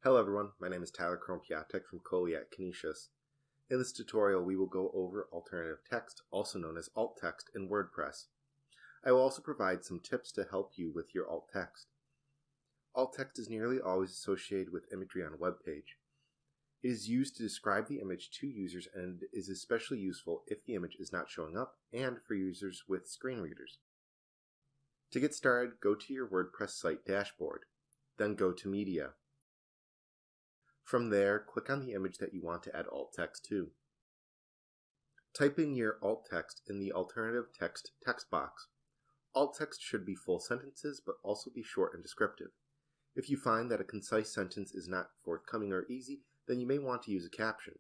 Hello everyone, my name is Tyler Krompiatek from Coley at Canisius. In this tutorial we will go over alternative text, also known as alt text, in WordPress. I will also provide some tips to help you with your alt text. Alt text is nearly always associated with imagery on a web page. It is used to describe the image to users and is especially useful if the image is not showing up and for users with screen readers. To get started, go to your WordPress site dashboard, then go to Media. From there, click on the image that you want to add alt text to. Type in your alt text in the alternative text text box. Alt text should be full sentences, but also be short and descriptive. If you find that a concise sentence is not forthcoming or easy, then you may want to use a caption.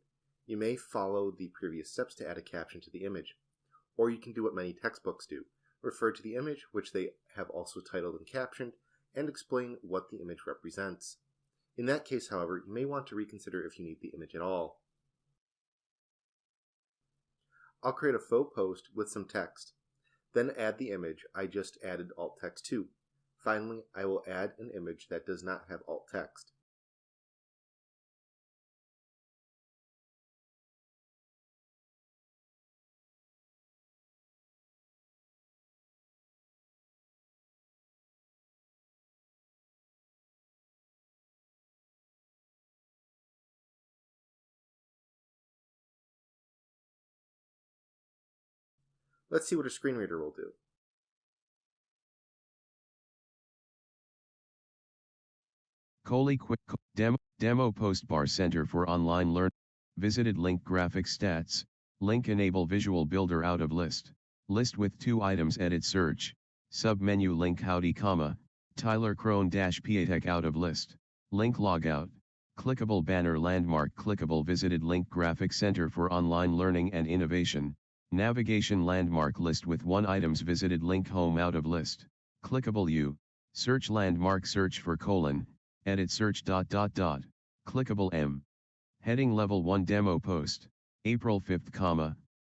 You may follow the previous steps to add a caption to the image. Or you can do what many textbooks do. Refer to the image, which they have also titled and captioned, and explain what the image represents. In that case, however, you may want to reconsider if you need the image at all. I'll create a faux post with some text, then add the image I just added alt text to. Finally, I will add an image that does not have alt text. Let's see what a screen reader will do. Coley Quick Demo Post Bar Center for Online Learn. Visited link graphic stats. Link enable visual builder out of list. List with 2 items edit search. Submenu link howdy comma. Tyler Krone-Piatek out of list. Link logout. Clickable banner landmark clickable visited link graphic center for online learning and innovation. Navigation landmark list with 1 items visited link home out of list. Clickable U. Search landmark search for : edit search ... Clickable M. Heading level 1 demo post. April 5th,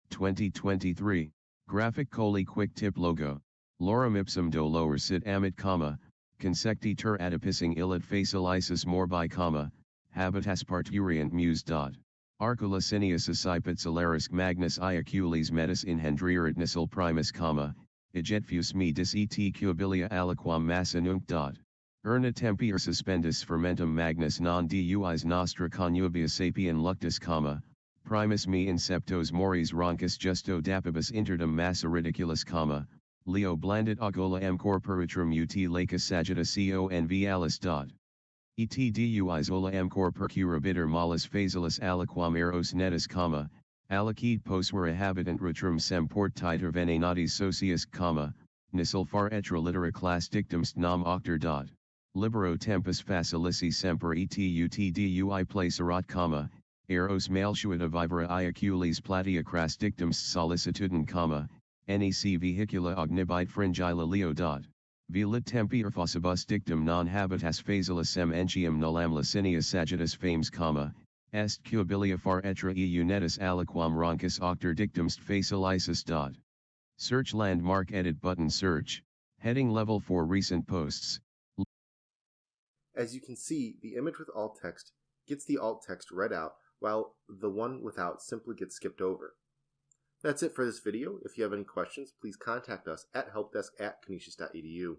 2023. Graphic Coley quick tip logo. Lorem ipsum do lower sit amit, consecti ter adipising illit facialisis morbi, habitas parturiant muse. Arcula cineus accipit celerisk magnus iacules metis inhendrieret nissil primus, ejetfus me dis et cubilia aliquam massa nunc. Erna tempier suspendus fermentum magnus non duis nostra conubia sapien luctus, primus me inceptos moris roncus justo dapibus interdum massa ridiculus, Leo blandit agola m corporatrum ut lacus sagitta conv alis. Et duis ola m corpora bitter mollis facialis aliquam eros netis, alicete poswera habitant rutrum sem port titer venenatis socius, nissil far etra litera class dictumst nam octor. Libero tempus facilici semper et ut dui placerat, eros malsuita vivera iacules platia cras dictumst sollicitudin, nec vehicula ognibite fringila leo. Velit tempier fossibus dictum non habitas facialis sem entium nullam licinia sagittus fames, est cubilia far etra eu netis aliquam roncus octor dictumst facialisis. Search landmark edit button search. Heading level for recent posts. As you can see, the image with alt text gets the alt text read out, while the one without simply gets skipped over. That's it for this video. If you have any questions, please contact us at helpdesk@canisius.edu.